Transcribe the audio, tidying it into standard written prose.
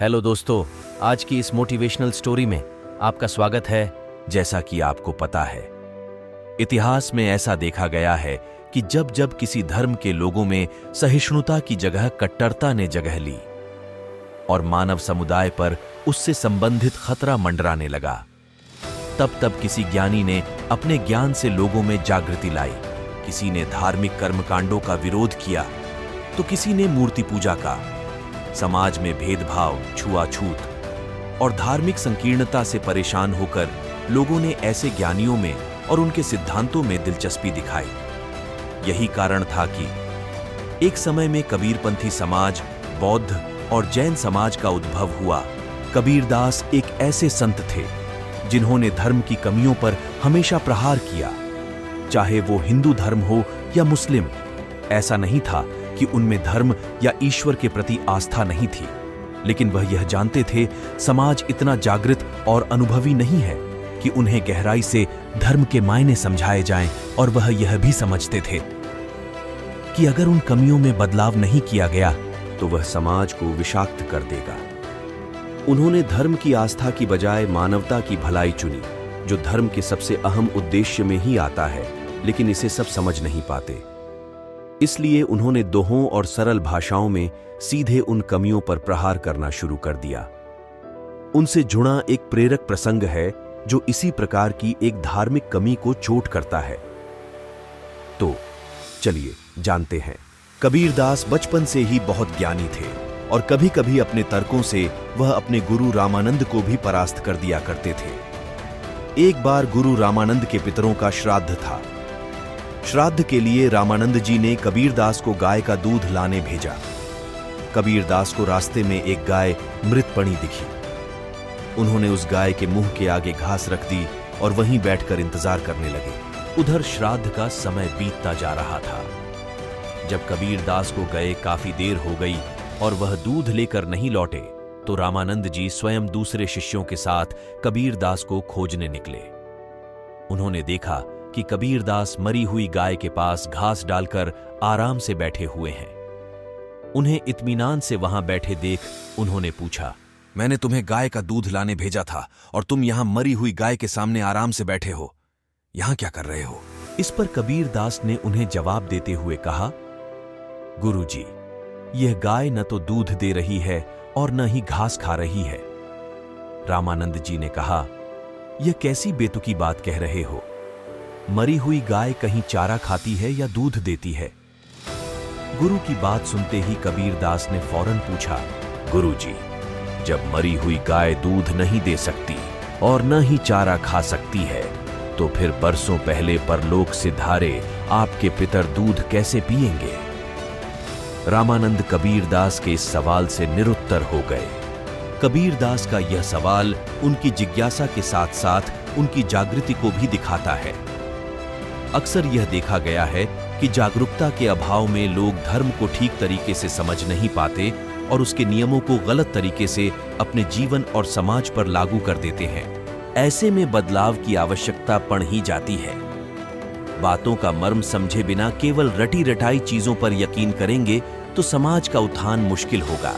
Hello दोस्तों, आज की इस मोटिवेशनल स्टोरी में आपका स्वागत है। जैसा कि आपको पता है, इतिहास में ऐसा देखा गया है कि जब जब किसी धर्म के लोगों में सहिष्णुता की जगह कट्टरता ने जगह ली और मानव समुदाय पर उससे संबंधित खतरा मंडराने लगा, तब तब किसी ज्ञानी ने अपने ज्ञान से लोगों में जागृति लाई। किसी ने धार्मिक कर्मकांडों का विरोध किया तो किसी ने मूर्ति पूजा का। समाज में भेदभाव, छुआछूत और धार्मिक संकीर्णता से परेशान होकर लोगों ने ऐसे ज्ञानियों में और उनके सिद्धांतों में दिलचस्पी दिखाई। यही कारण था कि एक समय में कबीरपंथी समाज, बौद्ध और जैन समाज का उद्भव हुआ। कबीरदास एक ऐसे संत थे जिन्होंने धर्म की कमियों पर हमेशा प्रहार किया, चाहे वो हिंदू धर्म हो या मुस्लिम। ऐसा नहीं था कि उनमें धर्म या ईश्वर के प्रति आस्था नहीं थी, लेकिन वह यह जानते थे समाज इतना जागृत और अनुभवी नहीं है कि उन्हें गहराई से धर्म के मायने समझाए जाएं, और वह यह भी समझते थे कि अगर उन कमियों में बदलाव नहीं किया गया तो वह समाज को विषाक्त कर देगा। उन्होंने धर्म की आस्था की बजाय मानवता की भलाई चुनी, जो धर्म के सबसे अहम उद्देश्य में ही आता है, लेकिन इसे सब समझ नहीं पाते। इसलिए उन्होंने दोहों और सरल भाषाओं में सीधे उन कमियों पर प्रहार करना शुरू कर दिया। उनसे जुड़ा एक प्रेरक प्रसंग है जो इसी प्रकार की एक धार्मिक कमी को चोट करता है। तो चलिए जानते हैं। कबीरदास बचपन से ही बहुत ज्ञानी थे और कभी-कभी अपने तर्कों से वह अपने गुरु रामानंद को भी परास्त कर दिया करते थे। एक बार गुरु रामानंद के पितरों का श्राद्ध था। श्राद्ध के लिए रामानंद जी ने कबीरदास को गाय का दूध लाने भेजा। कबीरदास को रास्ते में एक गाय मृत पड़ी दिखी। उन्होंने उस गाय के मुंह के आगे घास रख दी और वहीं बैठकर इंतजार करने लगे। उधर श्राद्ध का समय बीतता जा रहा था। जब कबीरदास को गए काफी देर हो गई और वह दूध लेकर नहीं लौटे, तो रामानंद जी स्वयं दूसरे शिष्यों के साथ कबीरदास को खोजने निकले। उन्होंने देखा कि कबीरदास मरी हुई गाय के पास घास डालकर आराम से बैठे हुए हैं। उन्हें इत्मीनान से वहां बैठे देख उन्होंने पूछा, मैंने तुम्हें गाय का दूध लाने भेजा था और तुम यहां मरी हुई गाय के सामने आराम से बैठे हो, यहां क्या कर रहे हो? इस पर कबीरदास ने उन्हें जवाब देते हुए कहा, गुरुजी, यह गाय न तो दूध दे रही है और न ही घास खा रही है। रामानंद जी ने कहा, यह कैसी बेतुकी बात कह रहे हो? मरी हुई गाय कहीं चारा खाती है या दूध देती है? गुरु की बात सुनते ही कबीरदास ने फौरन पूछा, गुरुजी, जब मरी हुई गाय दूध नहीं दे सकती और न ही चारा खा सकती है, तो फिर बरसों पहले परलोक से धारे आपके पितर दूध कैसे पिएंगे? रामानंद कबीरदास के इस सवाल से निरुत्तर हो गए। कबीरदास का यह सवाल उनकी जिज्ञासा के साथ साथ उनकी जागृति को भी दिखाता है। अक्सर यह देखा गया है कि जागरूकता के अभाव में लोग धर्म को ठीक तरीके से समझ नहीं पाते और उसके नियमों को गलत तरीके से अपने जीवन और समाज पर लागू कर देते हैं। ऐसे में बदलाव की आवश्यकता पड़ ही जाती है। बातों का मर्म समझे बिना केवल रटी रटाई चीजों पर यकीन करेंगे तो समाज का उत्थान मुश्किल होगा।